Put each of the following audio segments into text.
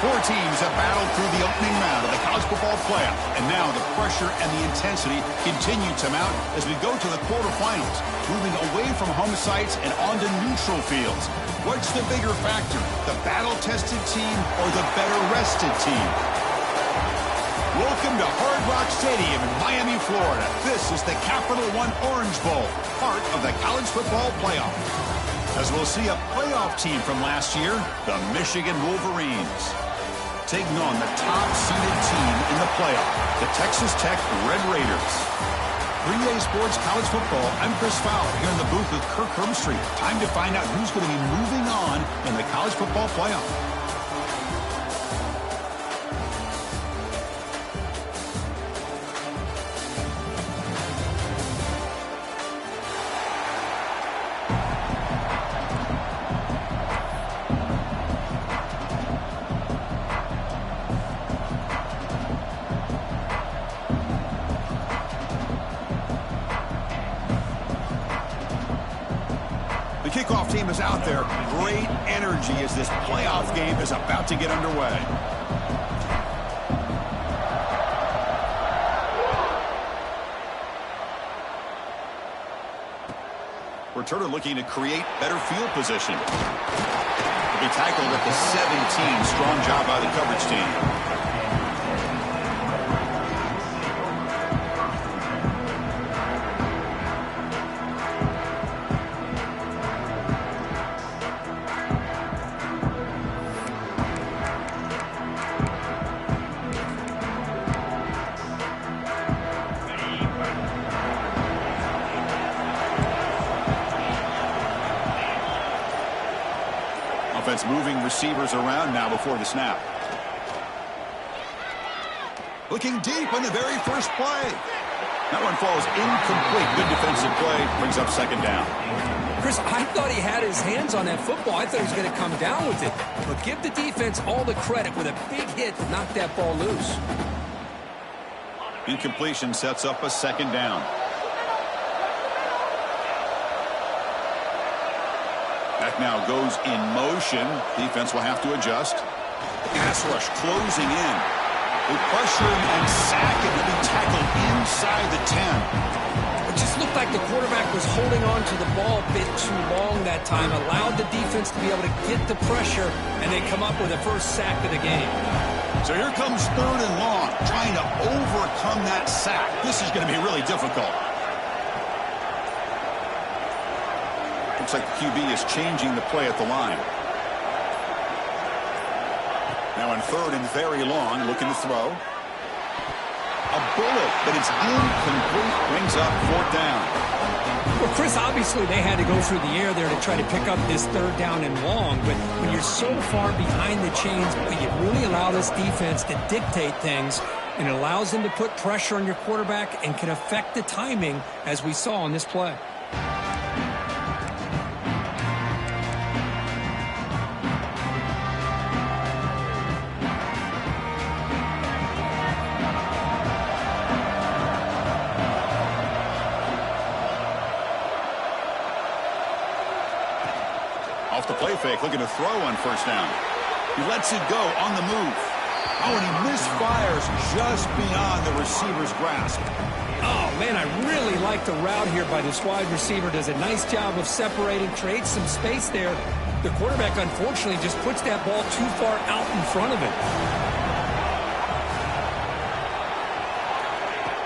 Four teams have battled through the opening round of the college football playoff, and now the pressure and the intensity continue to mount as we go to the quarterfinals, moving away from home sites and onto neutral fields. What's the bigger factor, the battle-tested team or the better-rested team? Welcome to Hard Rock Stadium in Miami, Florida. This is the Capital One Orange Bowl, part of the college football playoff. As we'll see a playoff team from last year, the Michigan Wolverines, taking on the top-seeded team in the playoff, the Texas Tech Red Raiders. 3A Sports College Football, I'm Chris Fowler here in the booth with Kirk Herbstreit. Time to find out who's going to be moving on in the college football playoff. Kickoff team is out there. Great energy as this playoff game is about to get underway. Returner looking to create better field position. He'll be tackled at the 17. Strong job by the coverage team. Offense moving receivers around now before the snap. Looking deep on the very first play. That one falls incomplete. Good defensive play. Brings up second down. Chris, I thought he had his hands on that football. I thought he was going to come down with it. But give the defense all the credit with a big hit to knock that ball loose. Incompletion sets up a second down. Back now goes in motion. Defense will have to adjust. Pass rush closing in. They pressure him and sack him to be tackled inside the 10. It just looked like the quarterback was holding on to the ball a bit too long that time. Allowed the defense to be able to get the pressure, and they come up with a first sack of the game. So here comes third and long, trying to overcome that sack. This is going to be really difficult. Looks like the QB is changing the play at the line. Now in third and very long, looking to throw. A bullet, but it's incomplete. Brings up fourth down. Well, Chris, obviously they had to go through the air there to try to pick up this third down and long. But when you're so far behind the chains, you really allow this defense to dictate things. And it allows them to put pressure on your quarterback and can affect the timing, as we saw on this play. Off the play fake, looking to throw on first down. He lets it go on the move. Oh, and he misfires just beyond the receiver's grasp. Oh, man, I really like the route here by this wide receiver. Does a nice job of separating, creates some space there. The quarterback, unfortunately, just puts that ball too far out in front of him.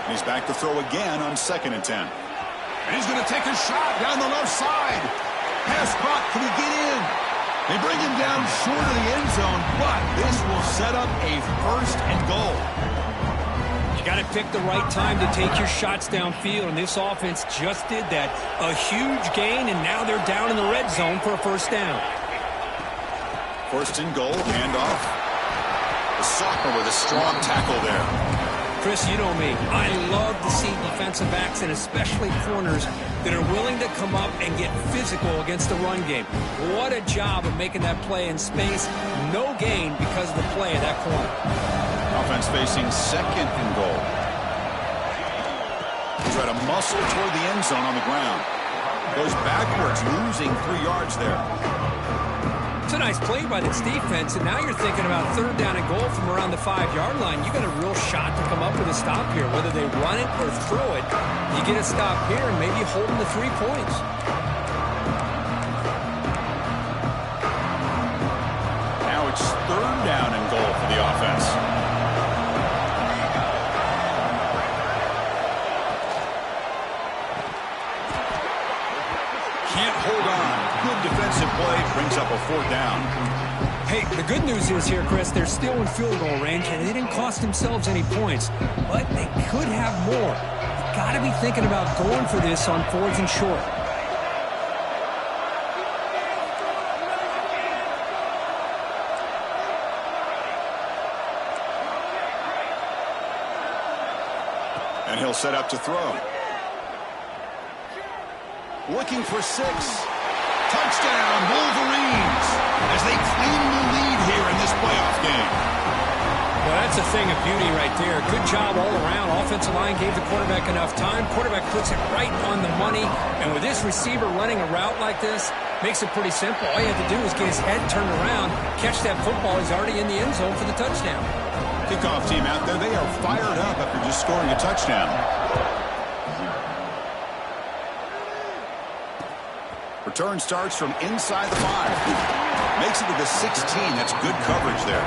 He's back to throw again on 2nd and 10. And he's going to take a shot down the left side. Pass caught. Can he get in? They bring him down short of the end zone, but this will set up a first and goal. You got to pick the right time to take your shots downfield, and this offense just did that. A huge gain, and now they're down in the red zone for a first down. First and goal, handoff. The sophomore with a strong tackle there. Chris, you know me. I love to see defensive backs and especially corners that are willing to come up and get physical against the run game. What a job of making that play in space. No gain because of the play of that corner. Offense facing 2nd and goal. Try to muscle toward the end zone on the ground. Goes backwards, losing 3 yards there. It's a nice play by this defense, and now you're thinking about third down and goal from around the 5-yard line. You got a real shot to come up with a stop here, whether they run it or throw it. You get a stop here and maybe holding the 3 points. Now it's third down and goal for the offense. Can't hold on. Good defensive play brings up a 4th down. Hey, the good news is here, Chris, they're still in field goal range, and they didn't cost themselves any points, but they could have more. You got to be thinking about going for this on 4th and short. And he'll set up to throw. Looking for 6. Touchdown, Wolverines, as they claim the lead here in this playoff game. Well, that's a thing of beauty right there. Good job all around. Offensive line gave the quarterback enough time. Quarterback puts it right on the money. And with this receiver running a route like this, makes it pretty simple. All you have to do is get his head turned around, catch that football. He's already in the end zone for the touchdown. Kickoff team out there, they are fired up after just scoring a touchdown. Return starts from inside the 5. Makes it to the 16. That's good coverage there.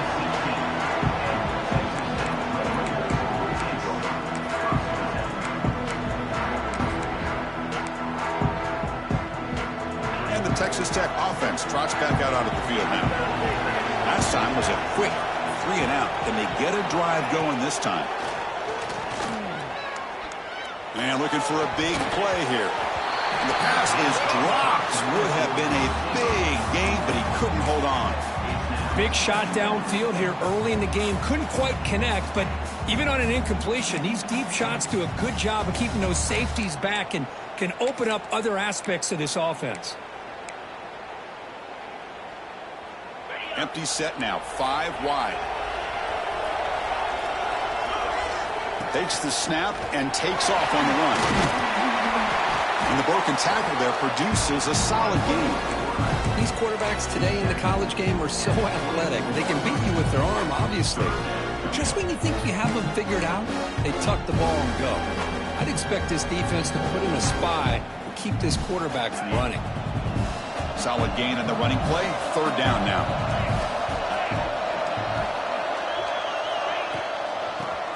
And the Texas Tech offense trots back out onto the field now. Last time was a quick 3 and out. Can they get a drive going this time? And looking for a big play here. And the pass is dropped. Would have been a big gain, but he couldn't hold on. Big shot downfield here early in the game. Couldn't quite connect, but even on an incompletion, these deep shots do a good job of keeping those safeties back and can open up other aspects of this offense. Empty set now, 5 wide. Takes the snap and takes off on the run. And the broken tackle there produces a solid game. These quarterbacks today in the college game are so athletic. They can beat you with their arm, obviously. But just when you think you have them figured out, they tuck the ball and go. I'd expect this defense to put in a spy and keep this quarterback from running. Solid gain on the running play. 3rd down now.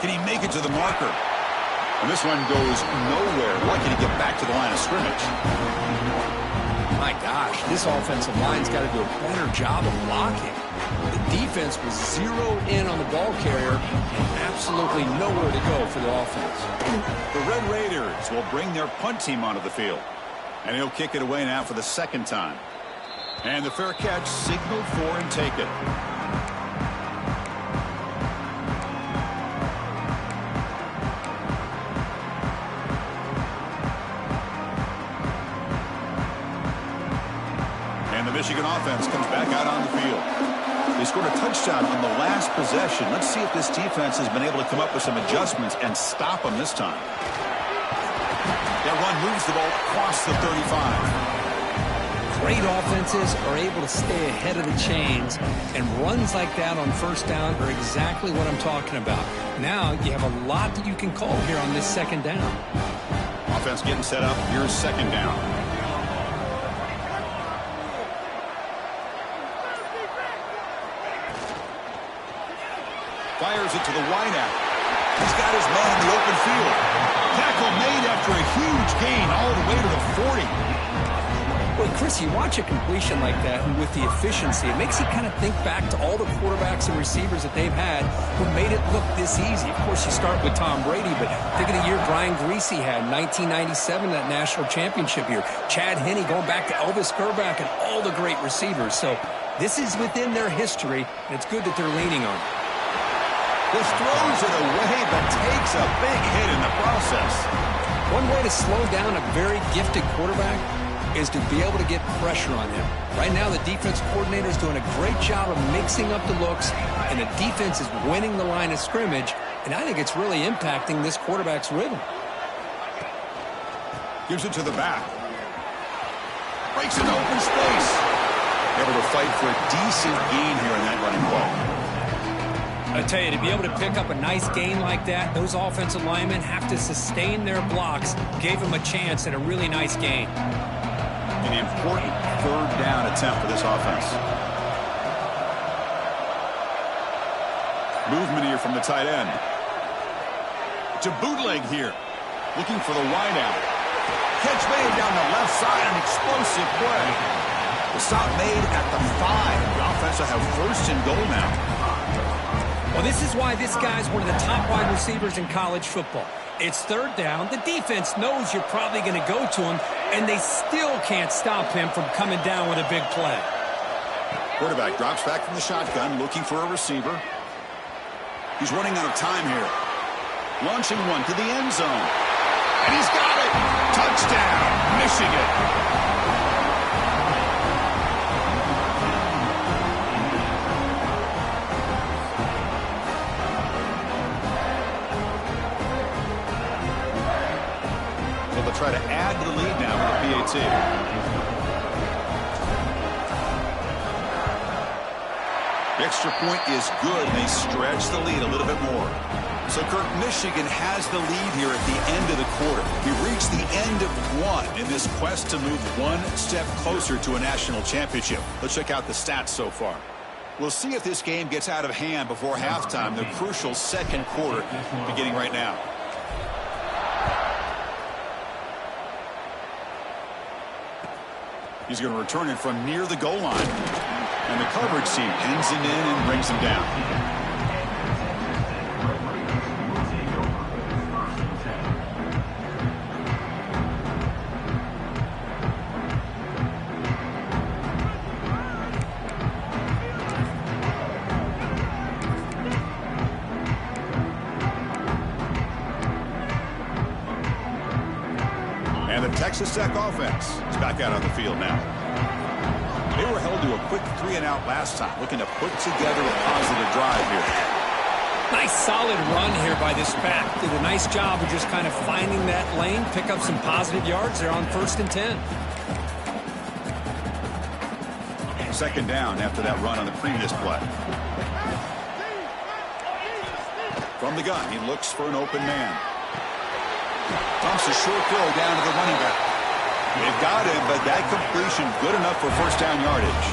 Can he make it to the marker? And this one goes nowhere. Lucky to get back to the line of scrimmage. My gosh, this offensive line's got to do a better job of blocking. The defense was zeroed in on the ball carrier and absolutely nowhere to go for the offense. The Red Raiders will bring their punt team onto the field. And he'll kick it away now for the 2nd time. And the fair catch signaled for and taken. Michigan offense comes back out on the field. They scored a touchdown on the last possession. Let's see if this defense has been able to come up with some adjustments and stop them this time. That run moves the ball across the 35. Great offenses are able to stay ahead of the chains, and runs like that on 1st down are exactly what I'm talking about. Now you have a lot that you can call here on this 2nd down. Offense getting set up. Here's 2nd down. Fires it to the wideout. He's got his man in the open field. Tackle made after a huge gain all the way to the 40. Well, Chris, you watch a completion like that, and with the efficiency, it makes you kind of think back to all the quarterbacks and receivers that they've had who made it look this easy. Of course, you start with Tom Brady, but think of the year Brian Griese had, 1997, that national championship year. Chad Henne going back to Elvis Grbac and all the great receivers. So this is within their history, and it's good that they're leaning on it. Just throws it away, but takes a big hit in the process. One way to slow down a very gifted quarterback is to be able to get pressure on him. Right now, the defense coordinator is doing a great job of mixing up the looks, and the defense is winning the line of scrimmage, and I think it's really impacting this quarterback's rhythm. Gives it to the back. Breaks into open space. Able to fight for a decent gain here in that running play. I tell you, to be able to pick up a nice gain like that, those offensive linemen have to sustain their blocks. Gave them a chance at a really nice gain. An important third down attempt for this offense. Movement here from the tight end. To bootleg here. Looking for the wide out. Catch made down the left side, an explosive play. The stop made at the 5. The offense will have first and goal now. Well, this is why this guy's one of the top wide receivers in college football. It's third down. The defense knows you're probably going to go to him, and they still can't stop him from coming down with a big play. Quarterback drops back from the shotgun, looking for a receiver. He's running out of time here. Launching one to the end zone. And he's got it! Touchdown, Michigan! Try to add to the lead now with the PAT. The extra point is good, and they stretch the lead a little bit more. So, Kirk, Michigan has the lead here at the end of the quarter. We reached the end of one in this quest to move one step closer to a national championship. Let's check out the stats so far. We'll see if this game gets out of hand before halftime, the crucial second quarter beginning right now. He's going to return it from near the goal line. And the coverage team pins him in and brings him down. And the Texas Tech offense is back out on the field now. They were held to a quick 3-and-out last time, looking to put together a positive drive here. Nice solid run here by this back. Did a nice job of just kind of finding that lane, pick up some positive yards. They're on 1st and 10. Second down after that run on the previous play. From the gun, he looks for an open man. Dumps a short throw down to the running back. They've got him, but that completion good enough for first down yardage.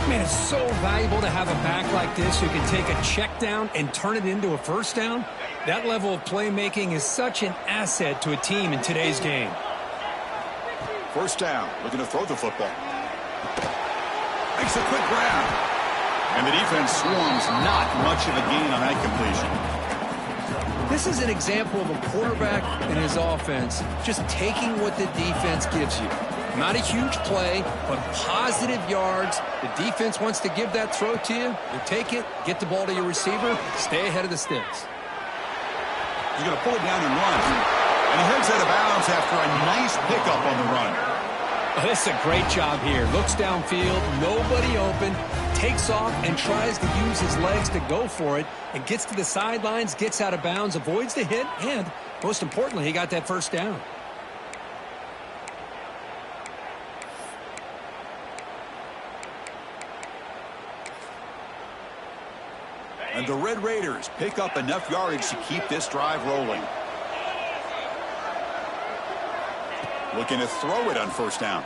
Man, it's so valuable to have a back like this who can take a check down and turn it into a first down. That level of playmaking is such an asset to a team in today's game. First down, looking to throw the football. Makes a quick grab. And the defense swarms, not much of a gain on that completion. This is an example of a quarterback and his offense just taking what the defense gives you. Not a huge play, but positive yards. The defense wants to give that throw to you. You take it, get the ball to your receiver, stay ahead of the sticks. He's going to pull it down and run. And he heads out of bounds after a nice pickup on the run. Oh, this is a great job here. Looks downfield, nobody open, takes off and tries to use his legs to go for it, and gets to the sidelines, gets out of bounds, avoids the hit, and most importantly, he got that first down. And the Red Raiders pick up enough yardage to keep this drive rolling. Looking to throw it on first down.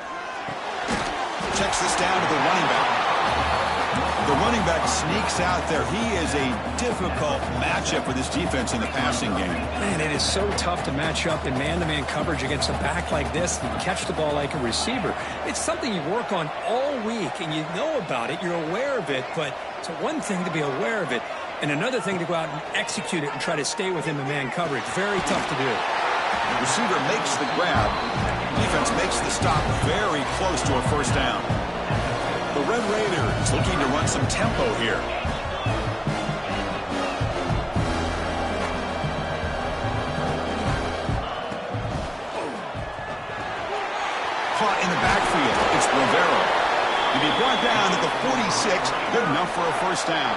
Checks this down to the running back. The running back sneaks out there. He is a difficult matchup for this defense in the passing game. Man, it is so tough to match up in man-to-man coverage against a back like this and catch the ball like a receiver. It's something you work on all week, and you know about it. You're aware of it, but it's one thing to be aware of it, and another thing to go out and execute it and try to stay within the man coverage. Very tough to do. Receiver makes the grab. Defense makes the stop very close to a first down. The Red Raiders looking to run some tempo here. Caught in the backfield. It's Rivera. To be brought down at the 46, good enough for a first down.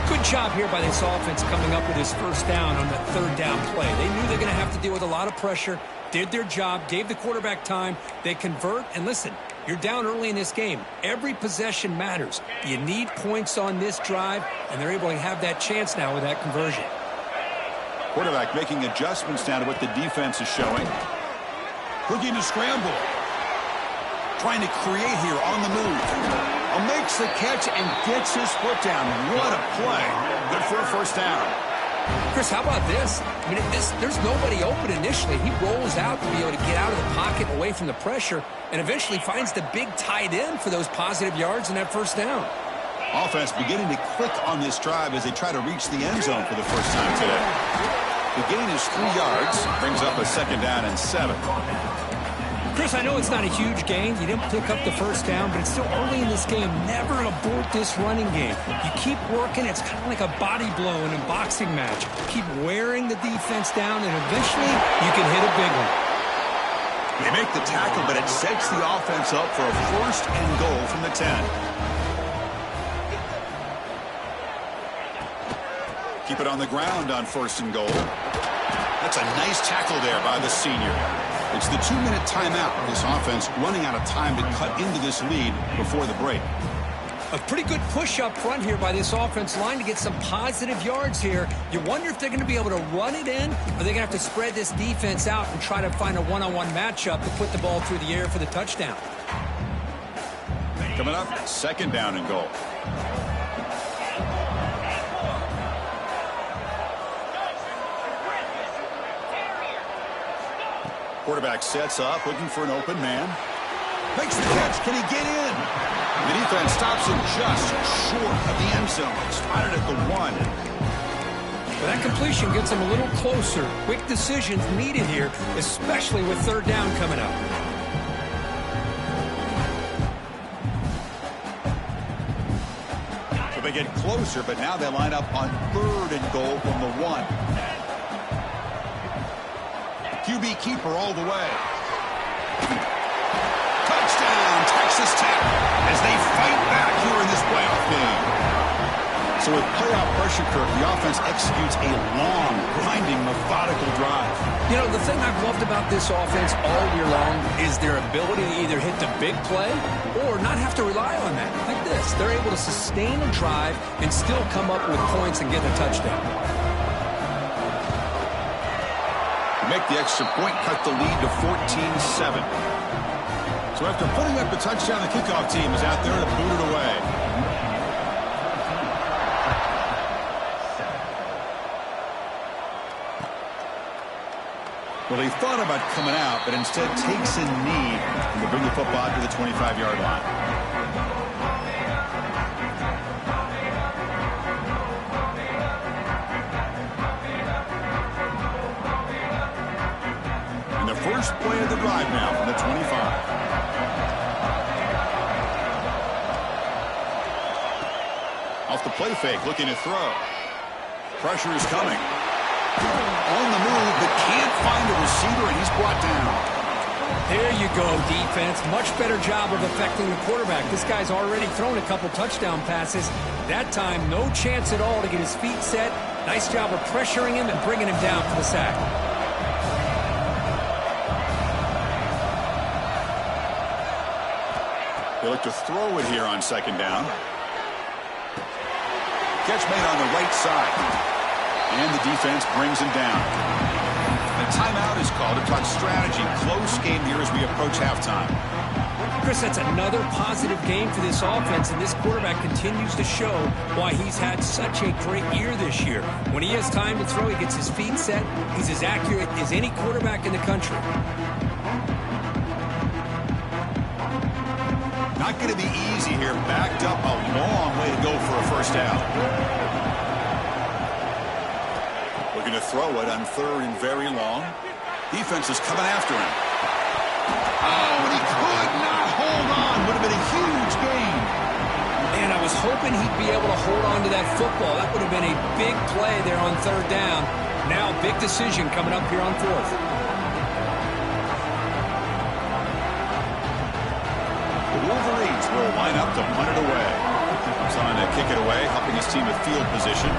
Good job here by this offense coming up with his first down on that third down play. They knew they're going to have to deal with a lot of pressure, did their job, gave the quarterback time. They convert, and listen, You're down early in this game. Every possession matters. You need points on this drive, and they're able to have that chance now with that conversion. Quarterback making adjustments now to what the defense is showing. Looking to scramble. Trying to create here on the move. Makes the catch and gets his foot down. What a play. Good for a first down. Chris, how about this? I mean, there's nobody open initially. He rolls out to be able to get out of the pocket away from the pressure and eventually finds the big tight end for those positive yards and that first down. Offense beginning to click on this drive as they try to reach the end zone for the first time today. The gain is 3 yards. Brings up a second down and 7. Chris, I know it's not a huge gain. You didn't pick up the first down, but it's still early in this game. Never abort this running game. You keep working. It's kind of like a body blow in a boxing match. Keep wearing the defense down, and eventually you can hit a big one. They make the tackle, but it sets the offense up for a first and goal from the 10. Keep it on the ground on first and goal. That's a nice tackle there by the senior. It's the 2-minute timeout. This offense running out of time to cut into this lead before the break. A pretty good push up front here by this offense line to get some positive yards here. You wonder if they're going to be able to run it in, or they're going to have to spread this defense out and try to find a one-on-one matchup to put the ball through the air for the touchdown. Coming up, second down and goal. Quarterback sets up, looking for an open man. Makes the catch. Can he get in? The defense stops him just short of the end zone. Spotted at the 1. Well, that completion gets him a little closer. Quick decisions needed here, especially with third down coming up. So they get closer, but now they line up on third and goal from the 1. QB keeper all the way. Touchdown, Texas Tech, as they fight back here in this playoff game. So with playoff pressure, Kirk, the offense executes a long, grinding, methodical drive. You know, the thing I've loved about this offense all year long is their ability to either hit the big play or not have to rely on that. Like this, they're able to sustain a drive and still come up with points and get a touchdown. Make the extra point, cut the lead to 14-7. So after putting up the touchdown, the kickoff team is out there to boot it away. Well, he thought about coming out, but instead takes a knee to bring the football to the 25-yard line. First play of the drive now from the 25. Off the play fake, looking to throw. Pressure is coming. On the move, but can't find a receiver, and he's brought down. There you go, defense. Much better job of affecting the quarterback. This guy's already thrown a couple touchdown passes. That time, no chance at all to get his feet set. Nice job of pressuring him and bringing him down for the sack. They look to throw it here on second down. Catch made on the right side. And the defense brings him down. A timeout is called to talk strategy. Close game here as we approach halftime. Chris, that's another positive game for this offense, and this quarterback continues to show why he's had such a great year this year. When he has time to throw, he gets his feet set. He's as accurate as any quarterback in the country. Not going to be easy here. Backed up a long way to go for a first down. Looking to throw it on third and very long. Defense is coming after him. Oh, and he could not hold on. Would have been a huge gain. Man, I was hoping he'd be able to hold on to that football. That would have been a big play there on third down. Now, big decision coming up here on fourth. Wolverines will line up to punt it away. He's on to kick it away, helping his team with field position.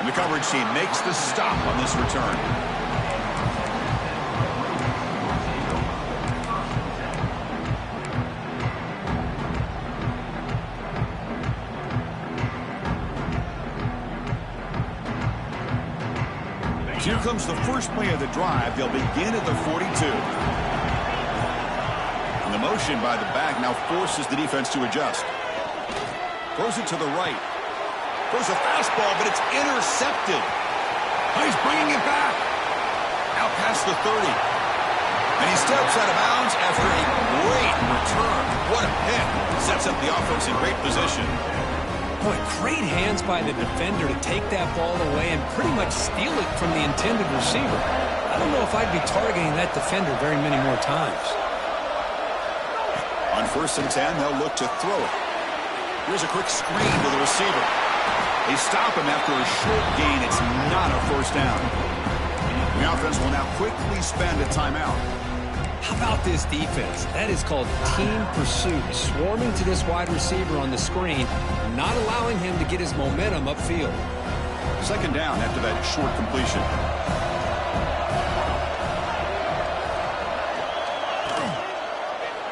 And the coverage team makes the stop on this return. Here comes the first play of the drive. They'll begin at the 42. And the motion by the back now forces the defense to adjust. Throws it to the right. Throws a fastball, but it's intercepted. Oh, he's bringing it back. Out past the 30. And he steps out of bounds after a great return. What a hit. Sets up the offense in great position. Boy, great hands by the defender to take that ball away and pretty much steal it from the intended receiver. I don't know if I'd be targeting that defender very many more times. On 1st and 10, they'll look to throw it. Here's a quick screen to the receiver. They stop him after a short gain. It's not a first down. The offense will now quickly spend a timeout. How about this defense? That is called team pursuit. Swarming to this wide receiver on the screen, not allowing him to get his momentum upfield. 2nd down after that short completion.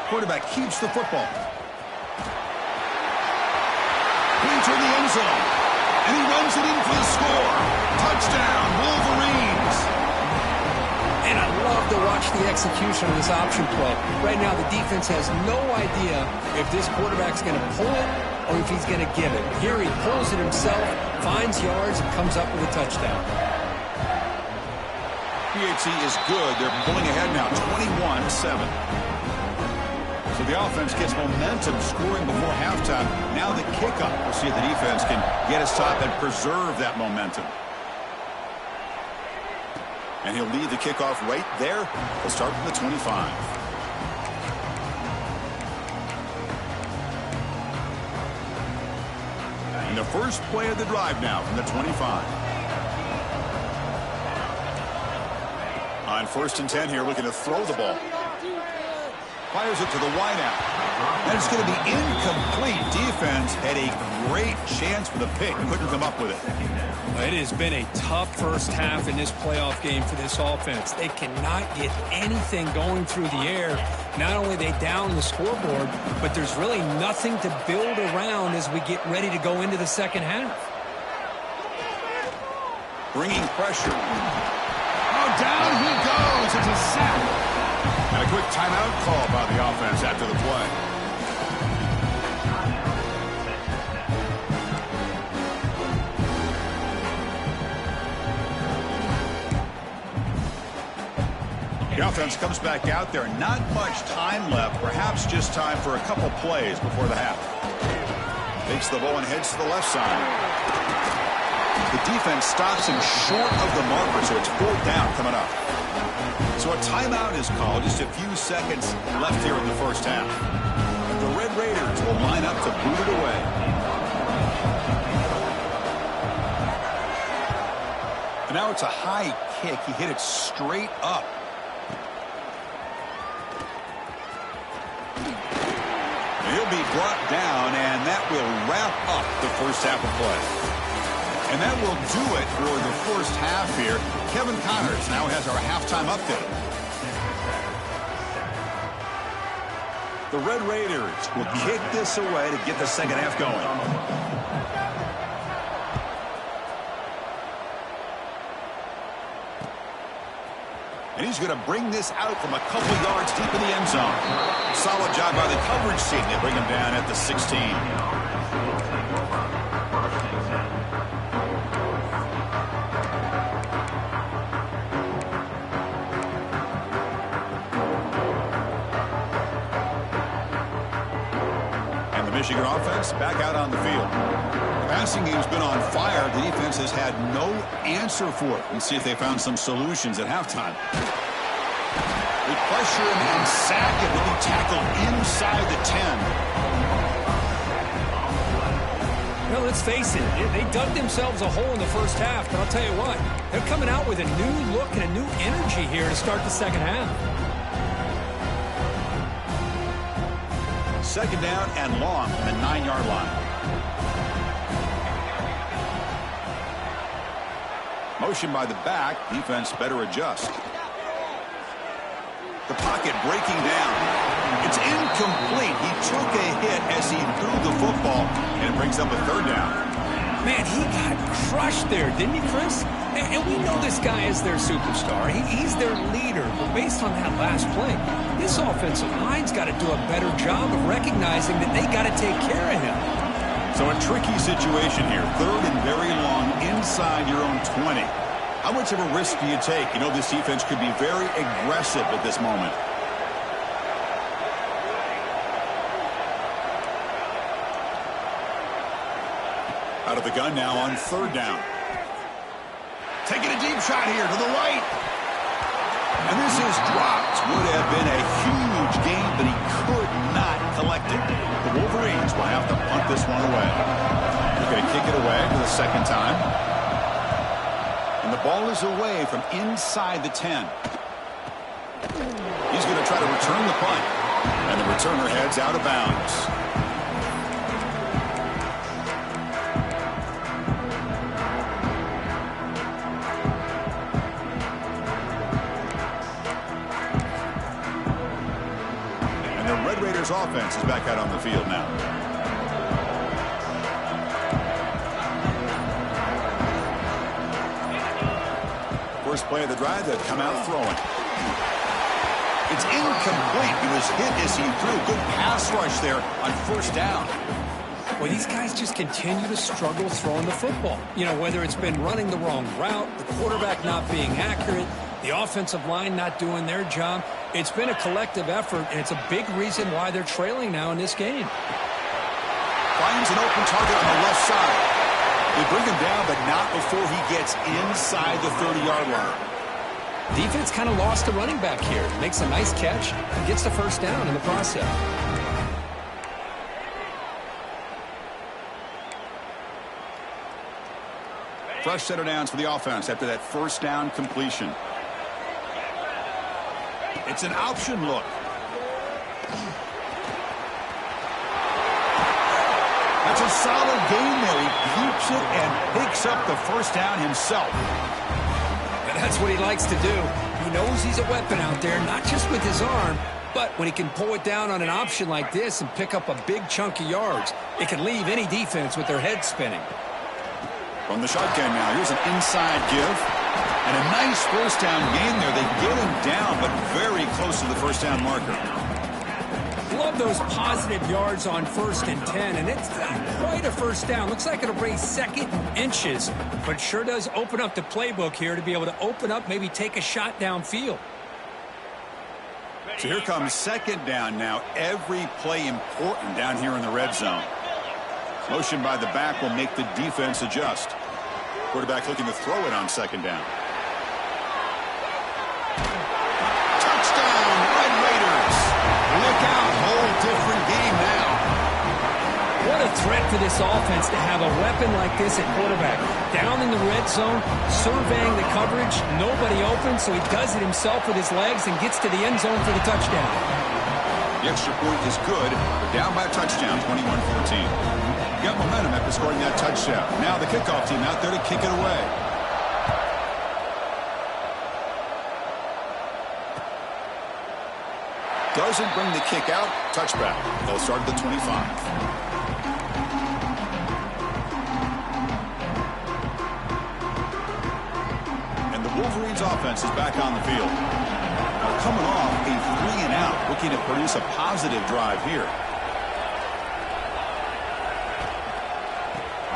Quarterback keeps the football. Into the end zone. And he runs it in for the score. Touchdown, Wolverines. And I love to watch the execution of this option play. Right now, the defense has no idea if this quarterback's going to pull it or if he's going to give it. Here he pulls it himself, finds yards, and comes up with a touchdown. PAT is good. They're pulling ahead now, 21-7. So the offense gets momentum scoring before halftime. Now the kickoff. We'll see if the defense can get a stop and preserve that momentum. And he'll lead the kickoff right there. He'll start from the 25. And the first play of the drive now from the 25. On 1st and 10 here, looking to throw the ball. Fires it to the wideout. And it's going to be incomplete. Defense had a great chance for the pick. Couldn't come up with it. It has been a tough first half in this playoff game for this offense. They cannot get anything going through the air. Not only they down the scoreboard, but there's really nothing to build around as we get ready to go into the second half. Bringing pressure. Oh, down he goes. It's a sack. And a quick timeout call by the offense after the play. The offense comes back out there. Not much time left. Perhaps just time for a couple plays before the half. Takes the ball and heads to the left side. The defense stops him short of the marker, so it's 4th down coming up. So a timeout is called. Just a few seconds left here in the first half. The Red Raiders will line up to boot it away. And now it's a high kick. He hit it straight up. He'll be brought down, and that will wrap up the first half of play. And that will do it for the first half here. Kevin Connors now has our halftime update. The Red Raiders will kick this away to get the second half going. And he's going to bring this out from a couple yards deep in the end zone. Solid job by the coverage team. They bring him down at the 16. And the Michigan offense back out on the field. The passing game's been on fire. The defense has had no answer for it. Let's see if they found some solutions at halftime. They pressure him and sack him. He'll be tackled inside the 10. Well, let's face it, they dug themselves a hole in the first half, but I'll tell you what, they're coming out with a new look and a new energy here to start the second half. 2nd down and long from the 9-yard line. Motion by the back. Defense better adjust. The pocket breaking down. It's incomplete. He took a hit as he threw the football, and it brings up a third down. Man, he got crushed there, didn't he, Chris? And we know this guy is their superstar. He's their leader. But based on that last play, this offensive line's got to do a better job of recognizing that they got to take care of him. So a tricky situation here. Third and very long inside your own 20. How much of a risk do you take? You know, this defense could be very aggressive at this moment. Out of the gun now on third down. Taking a deep shot here to the right. And this is dropped. Would have been a huge gain, but he could not collect it. The Wolverines will have to punt this one away. They're going to kick it away for the second time. And the ball is away from inside the 10. He's going to try to return the punt. And the returner heads out of bounds. Offense is back out on the field now. First play of the drive, they've come out throwing. It's incomplete. He was hit as he threw. Good pass rush there on first down. Well, these guys just continue to struggle throwing the football. You know, whether it's been running the wrong route, the quarterback not being accurate, the offensive line not doing their job. It's been a collective effort, and it's a big reason why they're trailing now in this game. Finds an open target on the left side. They bring him down, but not before he gets inside the 30-yard line. Defense kind of lost the running back here. Makes a nice catch and gets the first down in the process. Fresh set of downs for the offense after that first down completion. It's an option look. That's a solid gain there. He keeps it and picks up the first down himself. And that's what he likes to do. He knows he's a weapon out there, not just with his arm, but when he can pull it down on an option like this and pick up a big chunk of yards, it can leave any defense with their head spinning. From the shotgun now, here's an inside give. And a nice first down gain there. They get him down, but very close to the first down marker. Love those positive yards on 1st and 10, and it's not quite a first down. Looks like it'll bring second and inches, but sure does open up the playbook here to be able to open up, maybe take a shot downfield. So here comes second down now. Every play important down here in the red zone. Motion by the back will make the defense adjust. Quarterback looking to throw it on second down. Touchdown, Red Raiders. Look out, whole different game now. What a threat for this offense to have a weapon like this at quarterback. Down in the red zone, surveying the coverage, nobody open, so he does it himself with his legs and gets to the end zone for the touchdown. The extra point is good. We're down by a touchdown, 21-14. Got momentum after scoring that touchdown. Now the kickoff team out there to kick it away. Doesn't bring the kick out. Touchback. They'll start at the 25. And the Wolverines offense is back on the field. Now coming off a 3-and-out, looking to produce a positive drive here.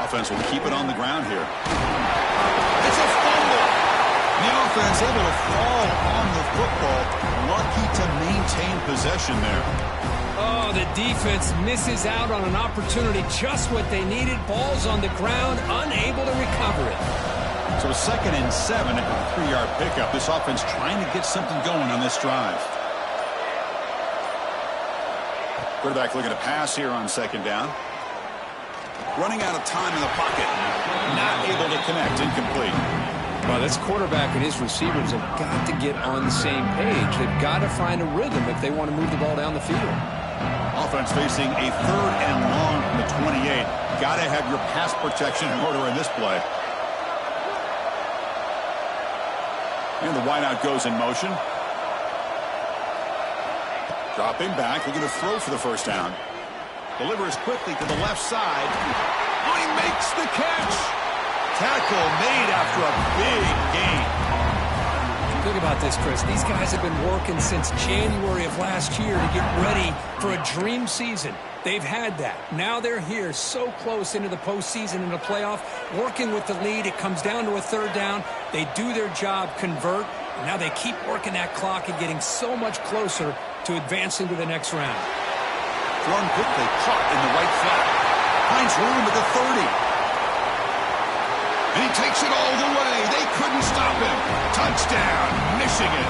Offense will keep it on the ground here. It's a fumble. The offense able to fall on the football. Lucky to maintain possession there. Oh, the defense misses out on an opportunity. Just what they needed. Ball's on the ground, unable to recover it. So 2nd and 7 at the 3-yard pickup. This offense trying to get something going on this drive. Quarterback looking to pass here on second down. Running out of time in the pocket. Not able to connect. Incomplete. Well, this quarterback and his receivers have got to get on the same page. They've got to find a rhythm if they want to move the ball down the field. Offense facing a 3rd and long from the 28. Got to have your pass protection in order in this play. And the wideout goes in motion. Dropping back, looking to throw for the first down. Delivers quickly to the left side. Oh, he makes the catch. Tackle made after a big gain. Think about this, Chris. These guys have been working since January of last year to get ready for a dream season. They've had that. Now they're here so close into the postseason and the playoff, working with the lead. It comes down to a third down. They do their job, convert, and now they keep working that clock and getting so much closer to advancing to the next round. Thrown quickly, caught in the right flat. Finds room at the 30. And he takes it all the way. They couldn't stop him. Touchdown, Michigan.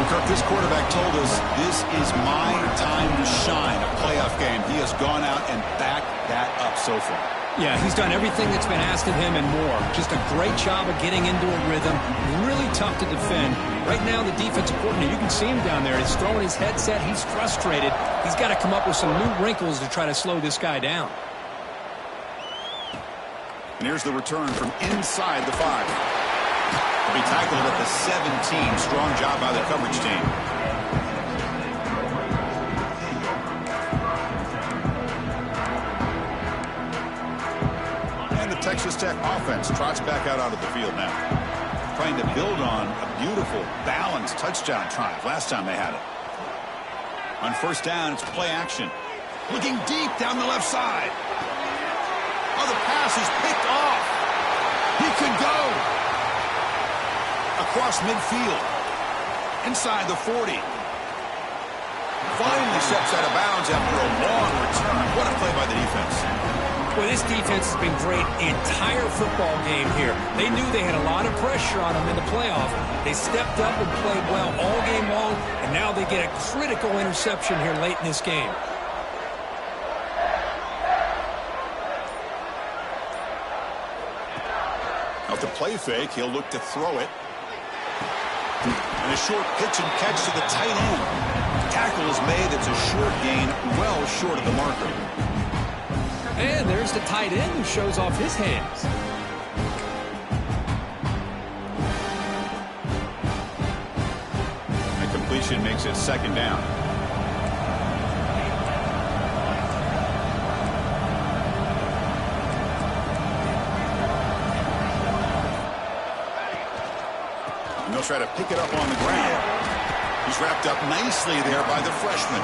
Kirk, this quarterback told us this is my time to shine, a playoff game. He has gone out and backed that up so far. Yeah, he's done everything that's been asked of him and more. Just a great job of getting into a rhythm. Really tough to defend. Right now, the defensive coordinator, you can see him down there. He's throwing his headset. He's frustrated. He's got to come up with some new wrinkles to try to slow this guy down. And here's the return from inside the 5. He'll be tackled at the 17. Strong job by the coverage team. And the Texas Tech offense trots back out onto the field now. Trying to build on a beautiful, balanced touchdown drive last time they had it. On first down, it's play action. Looking deep down the left side. Oh, the pass is picked off. He could go. Across midfield. Inside the 40. Finally steps out of bounds after a long return. What a play by the defense. Well, this defense has been great the entire football game here. They knew they had a lot of pressure on them in the playoff. They stepped up and played well all game long, and now they get a critical interception here late in this game. Out the play fake, he'll look to throw it. And a short pitch and catch to the tight end. Tackle is made. It's a short gain, well short of the marker. And there's the tight end who shows off his hands. The completion makes it second down. And they'll try to pick it up on the ground. He's wrapped up nicely there by the freshman.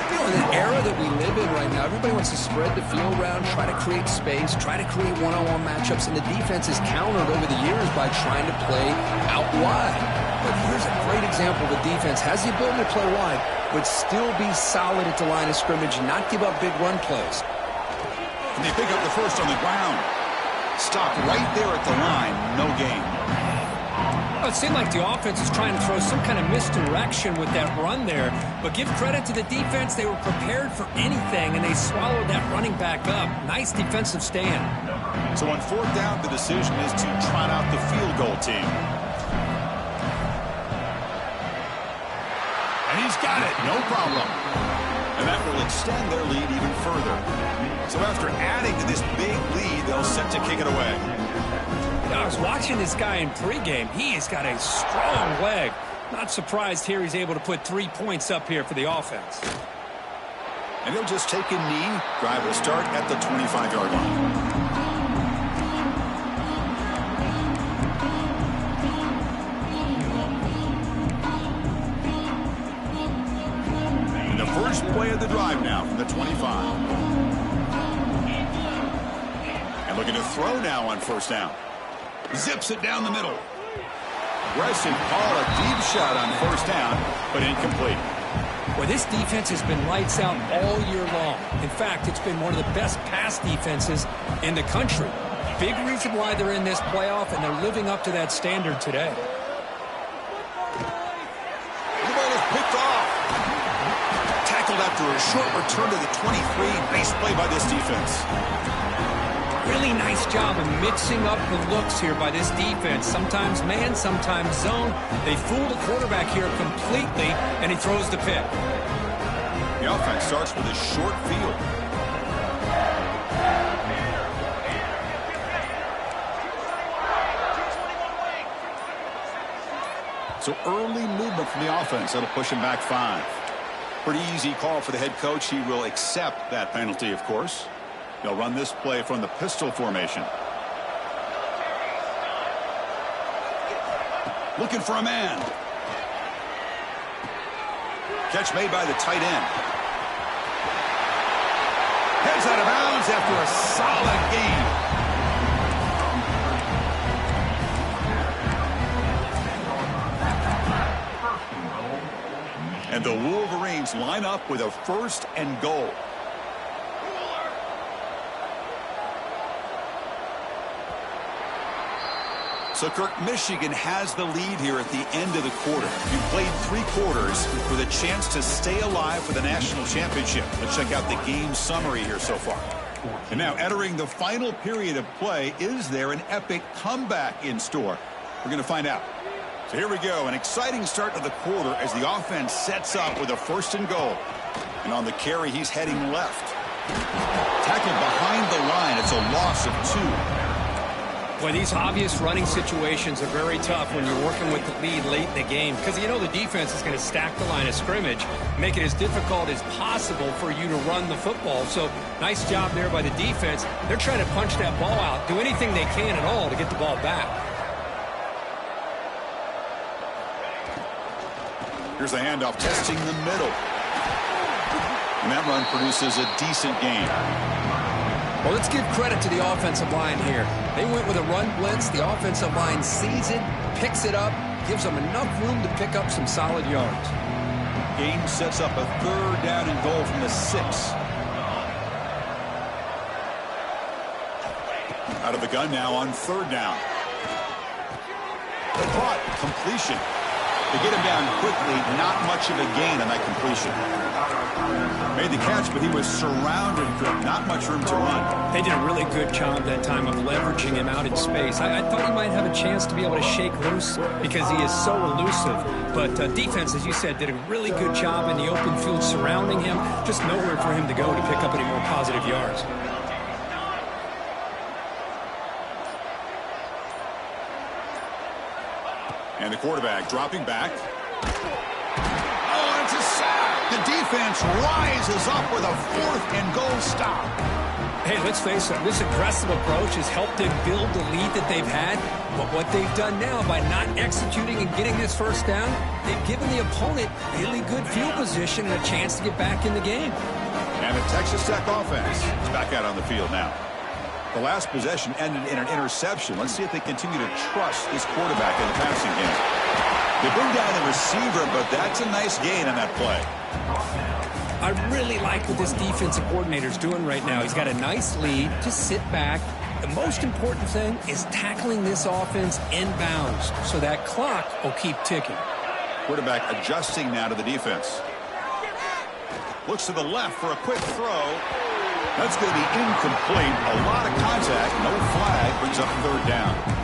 You know, in the era that we live in right now, everybody wants to spread the field around, try to create space, try to create one-on-one matchups, and the defense is countered over the years by trying to play out wide. But here's a great example. The defense has the ability to play wide, but still be solid at the line of scrimmage and not give up big run plays. And they pick up the first on the ground. Stopped right there at the line. No gain. Well, it seemed like the offense was trying to throw some kind of misdirection with that run there. But give credit to the defense. They were prepared for anything, and they swallowed that running back up. Nice defensive stand. So on fourth down, the decision is to trot out the field goal team. And he's got it. No problem. And that will extend their lead even further. So after adding to this big lead, they'll set to kick it away. I was watching this guy in pregame. He has got a strong leg. Not surprised here he's able to put 3 points up here for the offense. And he'll just take a knee. Drive will start at the 25-yard line. And the first play of the drive now from the 25. And looking to throw now on first down. Zips it down the middle. Aggressive call, a deep shot on first down, but incomplete. Well, this defense has been lights out all year long. In fact, it's been one of the best pass defenses in the country. Big reason why they're in this playoff, and they're living up to that standard today. The ball is picked off. Tackled after a short return to the 23. Nice play by this defense. Really nice job of mixing up the looks here by this defense. Sometimes man, sometimes zone. They fool the quarterback here completely, and he throws the pick. The offense starts with a short field. So early movement from the offense. That'll push him back 5. Pretty easy call for the head coach. He will accept that penalty, of course. They'll run this play from the pistol formation. Looking for a man. Catch made by the tight end. Heads out of bounds after a solid game. And the Wolverines line up with a 1st and goal. So, Kirk, Michigan has the lead here at the end of the quarter. You played 3 quarters with a chance to stay alive for the national championship. Let's check out the game summary here so far. And now, entering the final period of play, is there an epic comeback in store? We're going to find out. So here we go, an exciting start to the quarter as the offense sets up with a 1st and goal. And on the carry, he's heading left. Tackled behind the line. It's a loss of 2. Well, these obvious running situations are very tough when you're working with the lead late in the game because you know the defense is going to stack the line of scrimmage, make it as difficult as possible for you to run the football. So nice job there by the defense. They're trying to punch that ball out, do anything they can at all to get the ball back. Here's the handoff, testing the middle. And that run produces a decent gain. Well, let's give credit to the offensive line here. They went with a run blitz. The offensive line sees it, picks it up, gives them enough room to pick up some solid yards. Game sets up a 3rd down and goal from the 6. Out of the gun now on 3rd down. They caught completion. They get him down quickly, not much of a gain on that completion. Made the catch, but he was surrounded, not much room to run. They did a really good job that time of leveraging him out in space. I thought he might have a chance to be able to shake loose because he is so elusive. But defense, as you said, did a really good job in the open field surrounding him. Just nowhere for him to go to pick up any more positive yards. And the quarterback dropping back. Oh, it's a sack. The defense rises up with a 4th and goal stop. Hey, let's face it, this aggressive approach has helped them build the lead that they've had. But what they've done now by not executing and getting this 1st down, they've given the opponent really good field position and a chance to get back in the game. And the Texas Tech offense is back out on the field now. The last possession ended in an interception. Let's see if they continue to trust this quarterback in the passing game. They bring down the receiver, but that's a nice gain on that play. I really like what this defensive coordinator is doing right now. He's got a nice lead. Just sit back. The most important thing is tackling this offense inbounds so that clock will keep ticking. Quarterback adjusting now to the defense. Looks to the left for a quick throw. That's going to be incomplete. A lot of contact. No flag. Brings up 3rd down.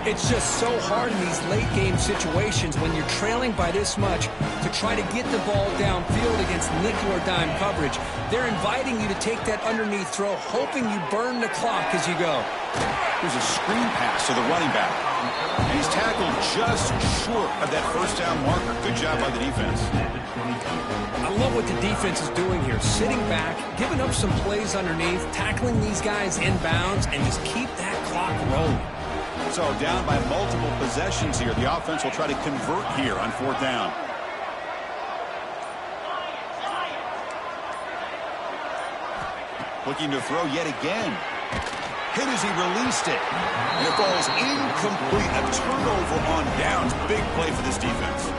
It's just so hard in these late-game situations when you're trailing by this much to try to get the ball downfield against nickel or dime coverage. They're inviting you to take that underneath throw, hoping you burn the clock as you go. Here's a screen pass to the running back. And he's tackled just short of that 1st down marker. Good job by the defense. I love what the defense is doing here. Sitting back, giving up some plays underneath, tackling these guys inbounds, and just keep that clock rolling. So down by multiple possessions here. The offense will try to convert here on 4th down. Looking to throw yet again. Hit as he released it. And it falls incomplete. A turnover on downs. Big play for this defense.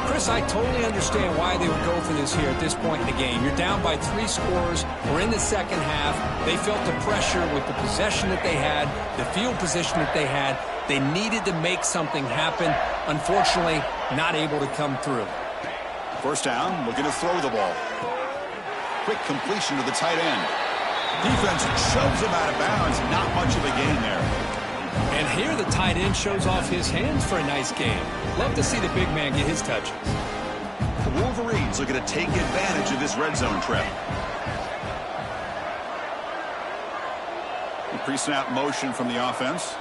Chris, I totally understand why they would go for this here at this point in the game. You're down by 3 scores. We're in the second half. They felt the pressure with the possession that they had, the field position that they had. They needed to make something happen. Unfortunately, not able to come through. 1st down, looking to throw the ball. Quick completion to the tight end. Defense shoves him out of bounds. Not much of a gain there. And here the tight end shows off his hands for a nice game. Love to see the big man get his touches. The Wolverines looking to take advantage of this red zone trip. Pre-snap motion from the offense.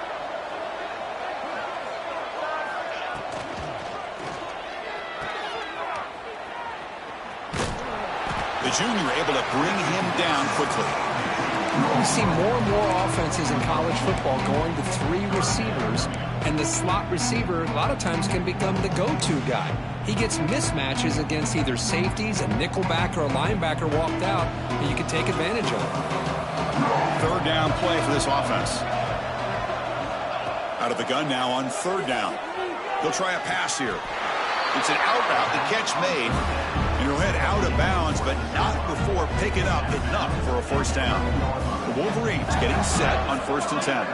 Jr. able to bring him down quickly. We see more and more offenses in college football going to 3 receivers, and the slot receiver a lot of times can become the go-to guy. He gets mismatches against either safeties, a nickelbacker, or a linebacker walked out, and you can take advantage of it. Third down play for this offense. Out of the gun now on third down. He'll try a pass here. It's an out route, the catch made. And he'll head out of bounds, but not before picking up enough for a first down. The Wolverines getting set on 1st and 10.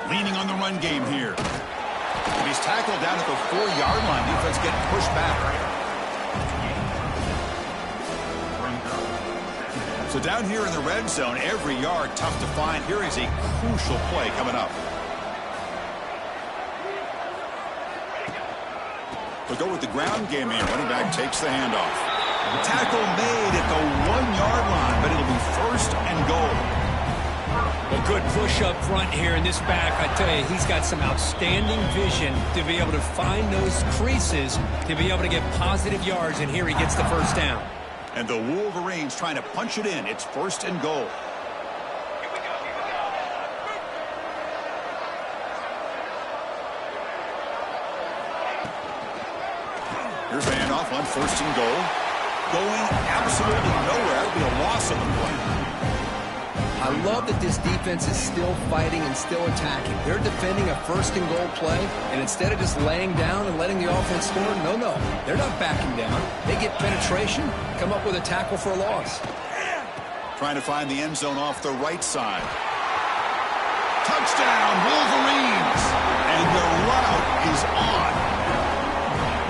Leaning on the run game here. And he's tackled down at the 4-yard line. Defense getting pushed back. So down here in the red zone, every yard tough to find. Here is a crucial play coming up. We'll go with the ground game here. Running back takes the handoff. Tackle made at the 1-yard line, but it'll be 1st and goal. A good push up front here in this back. I tell you, he's got some outstanding vision to be able to find those creases, to be able to get positive yards, and here he gets the first down. And the Wolverines trying to punch it in. It's 1st and goal. Here's the handoff on 1st and goal. Going absolutely nowhere. It'll be a loss of the play. I love that this defense is still fighting and still attacking. They're defending a 1st and goal play, and instead of just laying down and letting the offense score, no, they're not backing down. They get penetration, come up with a tackle for a loss. Trying to find the end zone off the right side. Touchdown, Wolverines! And the route is on.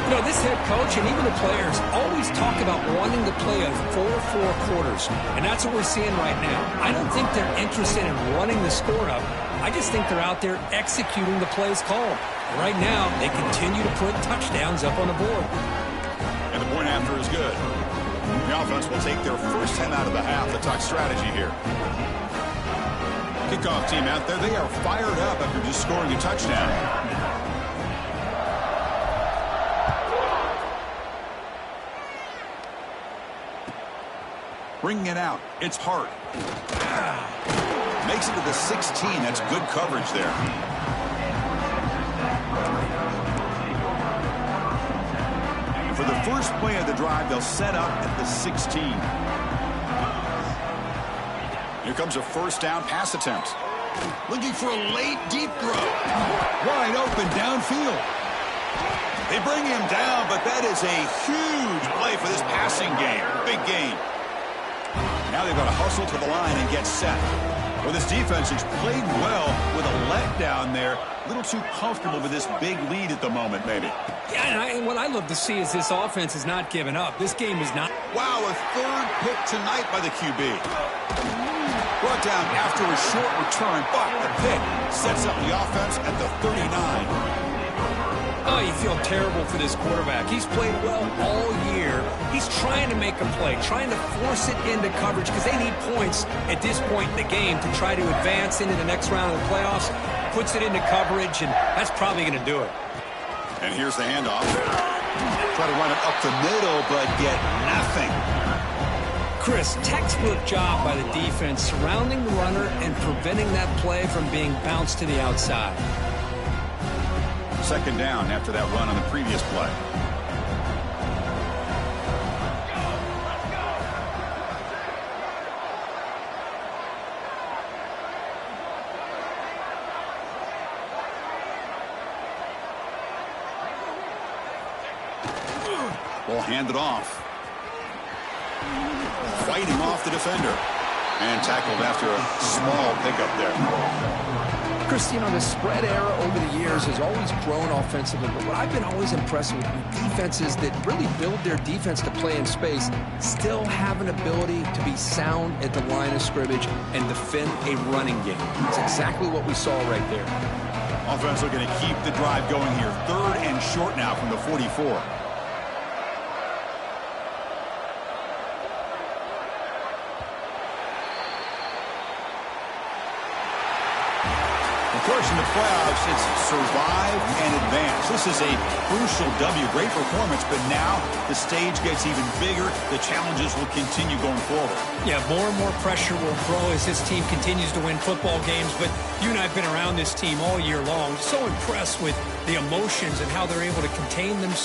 You know, this head coach and even the players always talk about wanting to play a 4-4 quarters, and that's what we're seeing right now. I don't think they're interested in running the score up. I just think they're out there executing the plays called. And right now, they continue to put touchdowns up on the board. And the point after is good. The offense will take their first 10 out of the half. The talk strategy here. Kickoff team out there, they are fired up after just scoring a touchdown. Bringing it out. It's Hart. Makes it to the 16. That's good coverage there. For the first play of the drive, they'll set up at the 16. Here comes a first down pass attempt. Looking for a late deep throw. Wide open downfield. They bring him down, but that is a huge play for this passing game. Big game. Now they've got to hustle to the line and get set. Well, this defense has played well with a letdown there. A little too comfortable with this big lead at the moment, maybe. Yeah, and what I love to see is this offense is not giving up. This game is not. Wow, a third pick tonight by the QB. Brought down after a short return, but the pick sets up the offense at the 39. Oh, you feel terrible for this quarterback. He's played well all year. He's trying to make a play, trying to force it into coverage because they need points at this point in the game to try to advance into the next round of the playoffs. Puts it into coverage, and that's probably going to do it. And here's the handoff. Try to run it up the middle, but get nothing. Chris, textbook job by the defense surrounding the runner and preventing that play from being bounced to the outside. Second down after that run on the previous play. Will hand it off. Fighting off the defender. And tackled after a small pickup there. Chris, you know, the spread era over the years has always grown offensively, but what I've been always impressed with defenses that really build their defense to play in space still have an ability to be sound at the line of scrimmage and defend a running game. It's exactly what we saw right there. Offense looking to keep the drive going here. Third and short now from the 44. course, in the playoffs, it's survive and advance. This is a crucial W. Great performance, but now the stage gets even bigger. The challenges will continue going forward. Yeah, more and more pressure will grow as this team continues to win football games. But you and I have been around this team all year long. So impressed with the emotions and how they're able to contain themselves.